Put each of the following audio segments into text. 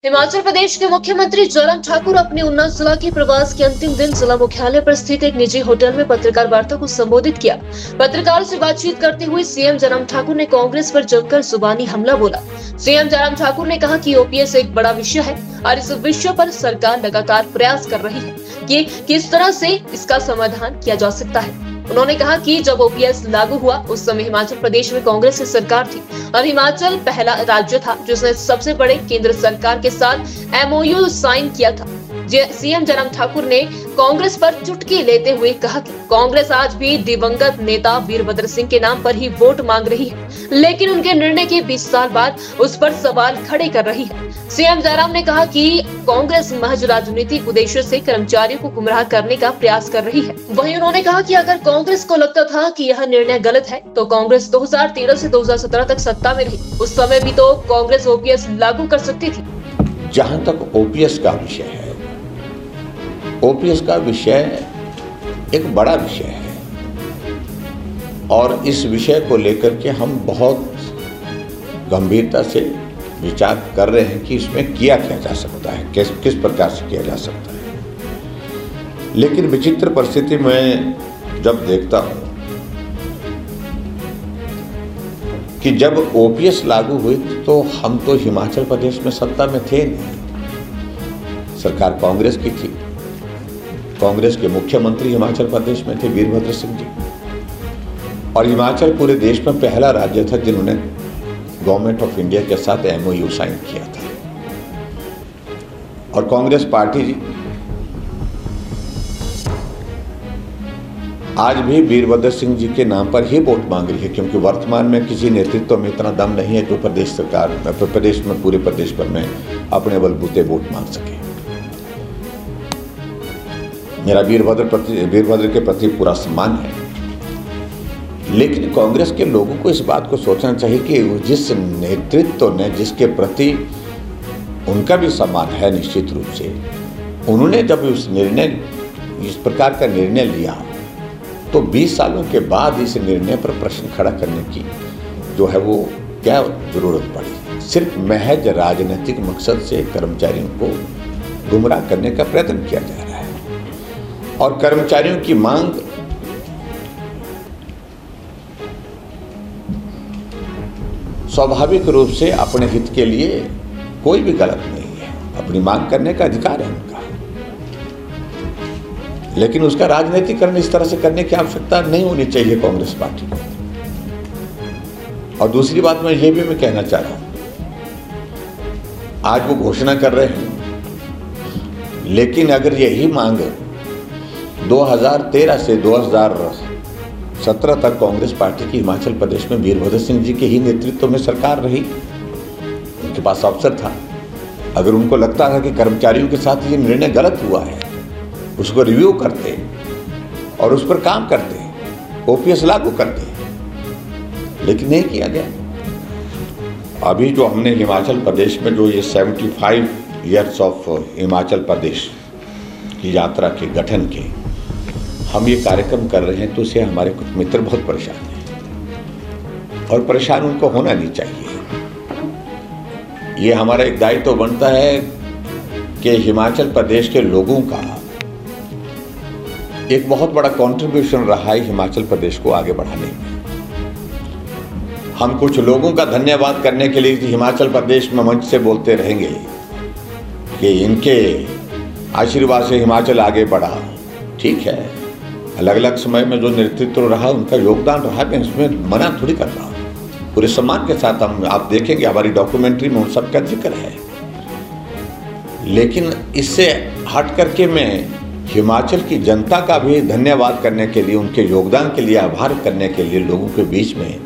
हिमाचल प्रदेश के मुख्यमंत्री जयराम ठाकुर अपने उन्ना जिला के प्रवास के अंतिम दिन जिला मुख्यालय पर स्थित एक निजी होटल में पत्रकार वार्ता को संबोधित किया। पत्रकारों से बातचीत करते हुए सीएम जयराम ठाकुर ने कांग्रेस पर जमकर जुबानी हमला बोला। सीएम जयराम ठाकुर ने कहा कि ओपीएस एक बड़ा विषय है और इस विषय पर सरकार लगातार प्रयास कर रही है कि किस तरह से इसका समाधान किया जा सकता है। उन्होंने कहा कि जब ओपीएस लागू हुआ उस समय हिमाचल प्रदेश में कांग्रेस की सरकार थी और हिमाचल पहला राज्य था जिसने सबसे बड़े केंद्र सरकार के साथ एमओयू साइन किया था। सीएम जयराम ठाकुर ने कांग्रेस पर चुटकी लेते हुए कहा कि कांग्रेस आज भी दिवंगत नेता वीरभद्र सिंह के नाम पर ही वोट मांग रही है, लेकिन उनके निर्णय के 20 साल बाद उस पर सवाल खड़े कर रही है। सीएम जयराम ने कहा कि कांग्रेस महज राजनीतिक उद्देश्य से कर्मचारियों को गुमराह करने का प्रयास कर रही है। वहीं उन्होंने कहा कि अगर कांग्रेस को लगता था कि यह निर्णय गलत है तो कांग्रेस 2013 से 2017 तक सत्ता में रही। उस समय भी तो कांग्रेस ओपीएस लागू कर सकती थी। जहां तक ओपीएस का विषय है, ओपीएस का विषय एक बड़ा विषय है और इस विषय को लेकर के हम बहुत गंभीरता से विचार कर रहे हैं कि इसमें किया क्या जा सकता है, किस प्रकार से किया जा सकता है। लेकिन विचित्र परिस्थिति में जब देखता हूं कि जब ओपीएस लागू हुई तो हम तो हिमाचल प्रदेश में सत्ता में थे नहीं, सरकार कांग्रेस की थी। कांग्रेस के मुख्यमंत्री हिमाचल प्रदेश में थे वीरभद्र सिंह जी, और हिमाचल पूरे देश में पहला राज्य था जिन्होंने गवर्नमेंट ऑफ इंडिया के साथ एमओयू साइन किया था। और कांग्रेस पार्टी जी आज भी वीरभद्र सिंह जी के नाम पर ही वोट मांग रही है, क्योंकि वर्तमान में किसी नेतृत्व में इतना दम नहीं है जो प्रदेश सरकार प्रदेश में पूरे प्रदेश पर में अपने बलबूते वोट मांग सके। मेरा वीरभद्र के प्रति पूरा सम्मान है, लेकिन कांग्रेस के लोगों को इस बात को सोचना चाहिए कि जिस नेतृत्व ने जिसके प्रति उनका भी सम्मान है निश्चित रूप से, उन्होंने जब इस प्रकार का निर्णय लिया तो 20 सालों के बाद इस निर्णय पर प्रश्न खड़ा करने की जो है वो क्या जरूरत पड़ी। सिर्फ महज राजनीतिक मकसद से कर्मचारियों को गुमराह करने का प्रयत्न किया जा रहा है और कर्मचारियों की मांग स्वाभाविक रूप से अपने हित के लिए कोई भी गलत नहीं है, अपनी मांग करने का अधिकार है उनका, लेकिन उसका राजनीतिकरण इस तरह से करने की आवश्यकता नहीं होनी चाहिए कांग्रेस पार्टी को। और दूसरी बात मैं ये भी कहना चाह रहा हूं, आज वो घोषणा कर रहे हैं, लेकिन अगर यही मांग 2013 से 2017 तक कांग्रेस पार्टी की हिमाचल प्रदेश में वीरभद्र सिंह जी के ही नेतृत्व में सरकार रही, उनके पास अवसर था, अगर उनको लगता था कि कर्मचारियों के साथ ये निर्णय गलत हुआ है, उसको रिव्यू करते और उस पर काम करते, ओपीएस लागू करते, लेकिन नहीं किया गया। अभी जो हमने हिमाचल प्रदेश में जो ये 75 ईयर्स ऑफ हिमाचल प्रदेश की यात्रा के गठन के हम ये कार्यक्रम कर रहे हैं, तो इससे हमारे कुछ मित्र बहुत परेशान हैं और परेशान उनको होना नहीं चाहिए। ये हमारा एक दायित्व बनता है कि हिमाचल प्रदेश के लोगों का एक बहुत बड़ा कंट्रीब्यूशन रहा है हिमाचल प्रदेश को आगे बढ़ाने में। हम कुछ लोगों का धन्यवाद करने के लिए हिमाचल प्रदेश में मंच से बोलते रहेंगे कि इनके आशीर्वाद से हिमाचल आगे बढ़ा। ठीक है, अलग अलग समय में जो नेतृत्व रहा उनका योगदान रहा, मैं इसमें मना थोड़ी कर रहा हूँ, पूरे सम्मान के साथ हम आप देखेंगे हमारी डॉक्यूमेंट्री में उन सबका जिक्र है। लेकिन इससे हट करके मैं हिमाचल की जनता का भी धन्यवाद करने के लिए, उनके योगदान के लिए आभार करने के लिए लोगों के बीच में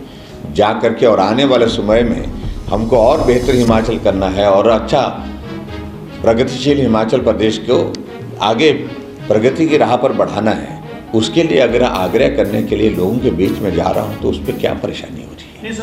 जा करके और आने वाले समय में हमको और बेहतर हिमाचल करना है और अच्छा प्रगतिशील हिमाचल प्रदेश को आगे प्रगति की राह पर बढ़ाना है, उसके लिए अगर आग्रह करने के लिए लोगों के बीच में जा रहा हूं तो उस पर क्या परेशानी हो रही है।